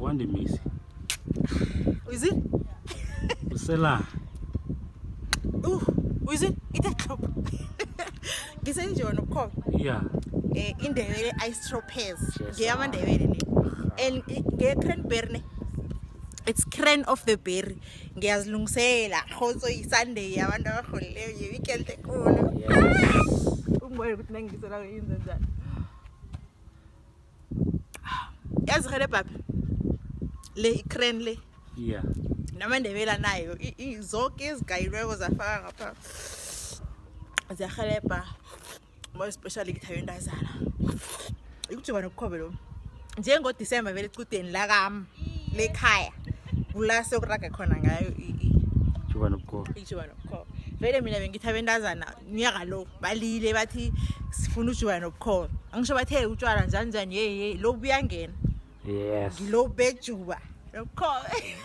Wande Messi. Is it? Usela. Is it? It's a club. Giseni nje wona ukho. Yeah. Indebele istrophers. Ngiyamandebele ni. And nge-cranberry ne. It's cran of the berry. Ngiyazilungisela. Khotso iSunday yabantu abakholileyo ye weekend enkulu. Umoya ukuthi nangisela yini njani. Yazigele baba. Le cran le. Yeah. Namandebela nayo zonke izigayilweko zafaka ngapha. Ziyahelebha. More especially ngithabendazana. Ikujuba nokukhobe lo. Njengo December vele ecudeni la kam lekhaya. Kula sokuraga khona ngayo Juba nokukhobe. Ijuba nokukhobe. Vele mina bengithabendazana nyaka lo balile bathi sifuna ujuba nokukhobe. Angisho bathe utshwala njani njani lo buyangena. Yes. Ngilo bejuba nokukhobe.